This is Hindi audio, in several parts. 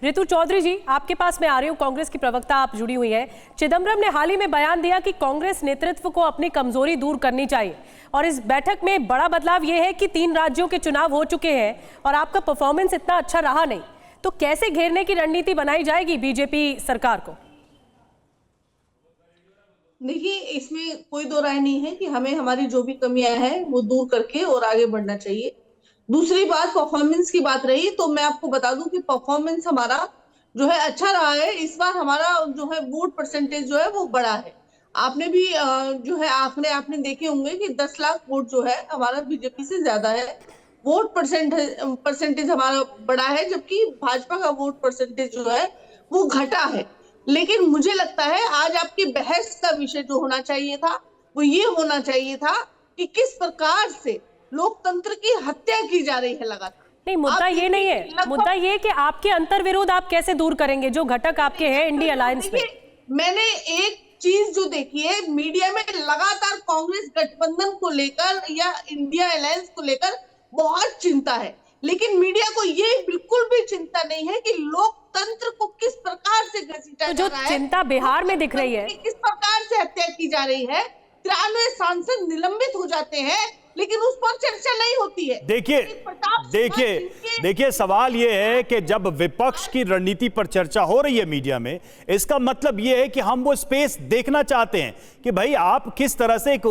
ऋतु चौधरी जी, आपके पास मैं आ रही हूँ। कांग्रेस की प्रवक्ता आप जुड़ी हुई हैं। चिदम्बरम ने हाल ही में बयान दिया कि कांग्रेस नेतृत्व को अपनी कमजोरी दूर करनी चाहिए और इस बैठक में बड़ा बदलाव यह है कि 3 राज्यों के चुनाव हो चुके हैं और आपका परफॉर्मेंस इतना अच्छा रहा नहीं, तो कैसे घेरने की रणनीति बनाई जाएगी बीजेपी सरकार को? देखिए, इसमें कोई दो राय नहीं है कि हमें हमारी जो भी कमियां हैं वो दूर करके और आगे बढ़ना चाहिए। दूसरी बात, परफॉर्मेंस की बात रही तो मैं आपको बता दूं कि परफॉर्मेंस हमारा जो है अच्छा रहा है। इस बार हमारा जो है वोट परसेंटेज जो है वो बड़ा है। आपने भी जो है आंकड़े आपने देखे होंगे कि 10 लाख वोट जो है हमारा बीजेपी से ज्यादा है। वोट परसेंटेज हमारा बड़ा है, जबकि भाजपा का वोट परसेंटेज जो है वो घटा है। लेकिन मुझे लगता है आज आपकी बहस का विषय जो होना चाहिए था वो ये होना चाहिए था कि किस प्रकार से लोकतंत्र की हत्या की जा रही है लगातार। नहीं, मुद्दा ये नहीं है। मुद्दा ये कि आपके अंतर्विरोध आप कैसे दूर करेंगे, जो घटक आपके हैं इंडिया अलायंस में। मैंने एक चीज जो देखी है मीडिया में, लगातार कांग्रेस गठबंधन को लेकर या इंडिया अलायंस को लेकर बहुत चिंता है, लेकिन मीडिया को ये बिल्कुल भी चिंता नहीं है कि लोकतंत्र को किस प्रकार से घसीटा जा रहा है। जो चिंता बिहार में दिख रही है, किस प्रकार से हत्या की जा रही है। 93 सांसद निलंबित हो जाते हैं लेकिन उस पर चर्चा नहीं होती है। देखिए सवाल यह है कि जब विपक्ष की रणनीति पर चर्चा हो रही है मीडिया में, इसका मतलब यह है कि हम वो स्पेस देखना चाहते हैं कि भाई आप किस तरह से एक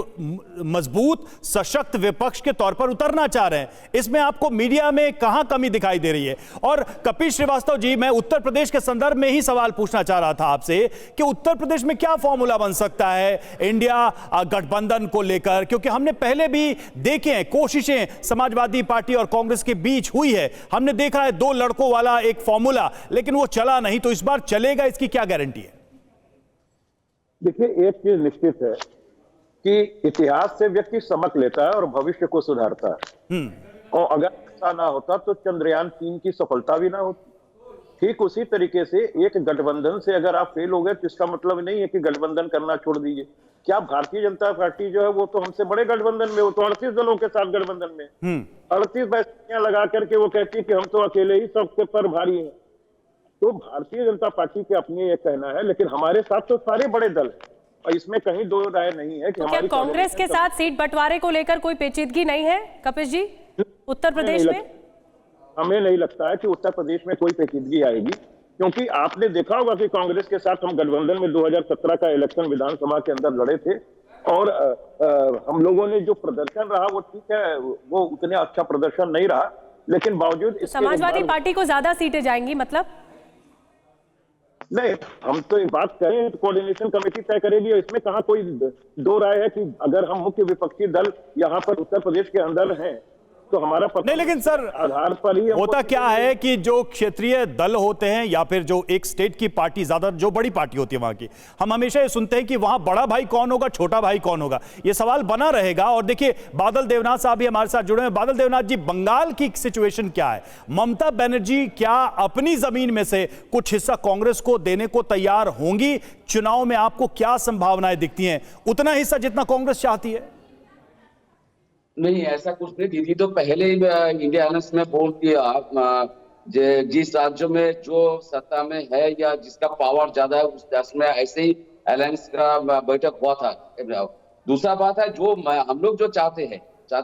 मजबूत सशक्त विपक्ष के तौर पर उतरना चाह रहे हैं। इसमें आपको मीडिया में कहां कमी दिखाई दे रही है? और कपिल श्रीवास्तव जी, मैं उत्तर प्रदेश के संदर्भ में ही सवाल पूछना चाह रहा था आपसे कि उत्तर प्रदेश में क्या फॉर्मूला बन सकता है इंडिया गठबंधन को लेकर, क्योंकि हमने पहले भी देखे हैं कोशिशें समाजवादी पार्टी और कांग्रेस के बीच हुई है। हमने देखा है 2 लड़कों वाला एक फॉर्मूला, लेकिन वो चला नहीं। तो इस बार चलेगा, इसकी क्या गारंटी है? देखिए, एक चीज निश्चित है कि इतिहास से व्यक्ति सबक लेता है और भविष्य को सुधारता है। और अगर ऐसा ना होता तो चंद्रयान 3 की सफलता भी ना होती। ठीक उसी तरीके से एक गठबंधन से अगर आप फेल हो गए तो इसका मतलब नहीं है कि गठबंधन करना छोड़ दीजिए। क्या भारतीय जनता पार्टी जो है वो तो हमसे बड़े गठबंधन में, वो तो 38 दलों के साथ गठबंधन में 38 बैठकें लगा करके वो कहती है कि हम तो अकेले ही सबके पर भारी हैं। तो भारतीय जनता पार्टी के अपने ये कहना है, लेकिन हमारे साथ तो सारे बड़े दल हैं और इसमें कहीं दो राय नहीं है कि क्या कांग्रेस के साथ सीट बंटवारे को लेकर कोई पेचीदगी नहीं है कपिल जी उत्तर प्रदेश में? हमें नहीं लगता है कि उत्तर प्रदेश में कोई पेचीदगी आएगी, क्योंकि आपने देखा होगा कि कांग्रेस के साथ हम गठबंधन में 2017 का इलेक्शन विधानसभा के अंदर लड़े थे और हम लोगों ने जो प्रदर्शन रहा वो ठीक है, वो उतने अच्छा प्रदर्शन नहीं रहा, लेकिन बावजूद समाजवादी पार्टी को ज्यादा सीटें जाएंगी मतलब? नहीं, हम तो एक बात करें तो कोऑर्डिनेशन कमेटी तय करेगी। इसमें कहाँ कोई दो राय है कि अगर हम मुख्य विपक्षी दल यहाँ पर उत्तर प्रदेश के अंदर हैं तो हमारा नहीं, लेकिन सर आधार पर ही होता क्या है कि जो क्षेत्रीय दल होते हैं या फिर जो एक स्टेट की पार्टी, ज्यादा जो बड़ी पार्टी होती है वहां की, हम हमेशा ये सुनते हैं कि वहां बड़ा भाई कौन होगा, छोटा भाई कौन होगा। ये सवाल बना रहेगा। और देखिए, बादल देवनाथ साहब भी हमारे साथ जुड़े हैं। बादल देवनाथ जी, बंगाल की सिचुएशन क्या है? ममता बनर्जी क्या अपनी जमीन में से कुछ हिस्सा कांग्रेस को देने को तैयार होंगी? चुनाव में आपको क्या संभावनाएं दिखती हैं? उतना हिस्सा जितना कांग्रेस चाहती है? नहीं, ऐसा कुछ नहीं। दीदी तो पहले ही इंडिया अलायंस में बोल दिया, जिस राज्यों में जो सत्ता में है या जिसका पावर ज्यादा है उस देश में ऐसे ही अलायंस का बैठक हुआ था। दूसरा बात है, जो हम लोग जो चाहते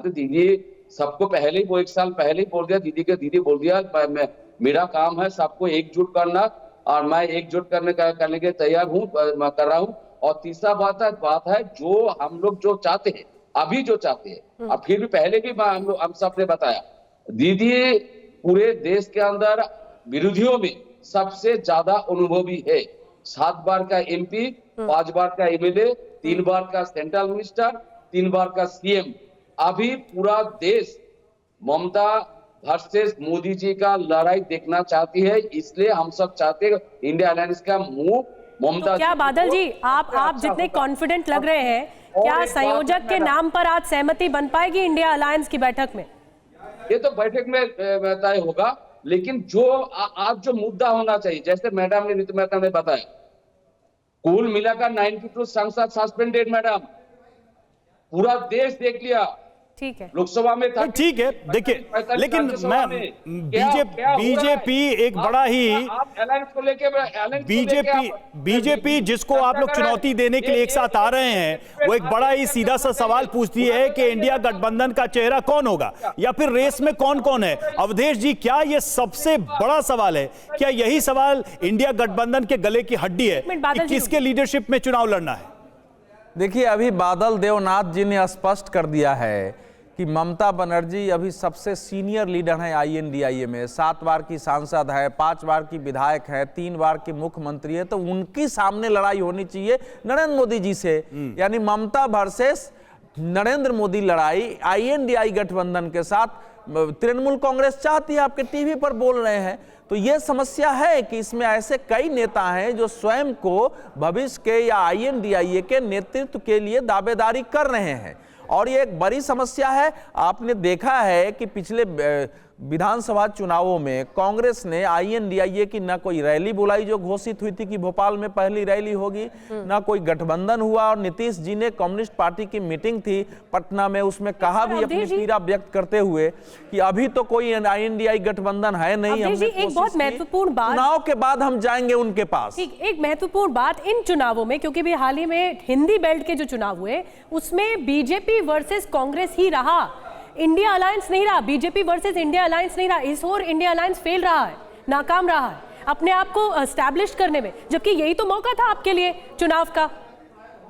दीदी सबको पहले ही, वो 1 साल पहले ही बोल दिया, दीदी बोल दिया मेरा काम है सबको एकजुट करना और मैं एकजुट करने के तैयार हूँ, कर रहा हूँ। और तीसरा बात है जो हम लोग जो चाहते हैं, अभी जो चाहते हैं, अब फिर भी पहले भी हम सब ने बताया, दीदी पूरे देश के अंदर विरोधियों में सबसे ज्यादा अनुभवी है। 7 बार का MP, 5 बार का MLA, 3 बार का सेंट्रल मिनिस्टर, 3 बार का CM। अभी पूरा देश ममता वर्सेस मोदी जी का लड़ाई देखना चाहती है, इसलिए हम सब चाहते हैं इंडिया अलायंस का मुंह ममता। तो क्या बादल जी, आप जितने कॉन्फिडेंट लग रहे हैं, क्या संयोजक के नाम पर आज सहमति बन पाएगी इंडिया अलायंस की बैठक में? ये तो बैठक में तय होगा, लेकिन जो आज जो मुद्दा होना चाहिए, जैसे ऋतु मैडम ने बताया, कुल मिलाकर 92 सांसद सस्पेंडेड। मैडम, पूरा देश देख लिया ठीक है, लोकसभा में था। ठीक है, देखिए, लेकिन मैं बीजेपी एक बड़ा ही बीजेपी जिसको आप लोग चुनौती देने के लिए एक साथ आ रहे हैं, वो एक बड़ा ही सीधा सा सवाल पूछती है कि इंडिया गठबंधन का चेहरा कौन होगा या फिर रेस में कौन कौन है। अवधेश जी, क्या ये सबसे बड़ा सवाल है? क्या यही सवाल इंडिया गठबंधन के गले की हड्डी है कि किसके लीडरशिप में चुनाव लड़ना है? देखिए, अभी बादल देवनाथ जी ने स्पष्ट कर दिया है कि ममता बनर्जी अभी सबसे सीनियर लीडर हैं INDIA में, 7 बार की सांसद है, 5 बार की विधायक है, 3 बार की मुख्यमंत्री है, तो उनकी सामने लड़ाई होनी चाहिए नरेंद्र मोदी जी से। यानी ममता वर्सेस नरेंद्र मोदी लड़ाई INDI गठबंधन के साथ तृणमूल कांग्रेस चाहती है, आपके टीवी पर बोल रहे हैं। तो यह समस्या है कि इसमें ऐसे कई नेता हैं जो स्वयं को भविष्य के या INDIA के नेतृत्व के लिए दावेदारी कर रहे हैं, और ये एक बड़ी समस्या है। आपने देखा है कि पिछले विधानसभा चुनावों में कांग्रेस ने INDIA की ना कोई रैली बुलाई जो घोषित हुई थी कि भोपाल में पहली रैली होगी, ना कोई गठबंधन हुआ, और नीतीश जी ने कम्युनिस्ट पार्टी की मीटिंग थी पटना में, उसमें कहा भी अपनी पीड़ा व्यक्त करते हुए कि अभी तो कोई INDIA गठबंधन है नहीं। हमने एक बहुत महत्वपूर्ण बात, चुनाव के बाद हम जाएंगे उनके पास। एक महत्वपूर्ण बात इन चुनावों में, क्योंकि भी हाल ही में हिंदी बेल्ट के जो चुनाव हुए उसमें बीजेपी वर्सेस कांग्रेस ही रहा, इंडिया अलायंस नहीं रहा। बीजेपी वर्सेस इंडिया अलायंस नहीं रहा। इस ओर इंडिया अलायंस फेल रहा है, नाकाम रहा है अपने आप को एस्टैब्लिश करने में, जबकि यही तो मौका था आपके लिए चुनाव का।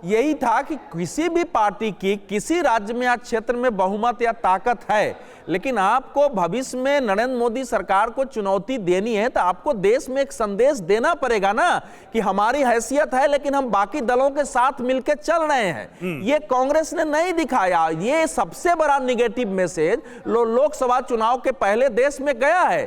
यही था कि किसी भी पार्टी की किसी राज्य में या क्षेत्र में बहुमत या ताकत है, लेकिन आपको भविष्य में नरेंद्र मोदी सरकार को चुनौती देनी है तो आपको देश में एक संदेश देना पड़ेगा ना कि हमारी हैसियत है लेकिन हम बाकी दलों के साथ मिलकर चल रहे हैं। ये कांग्रेस ने नहीं दिखाया। ये सबसे बड़ा निगेटिव मैसेज लोकसभा चुनाव के पहले देश में गया है।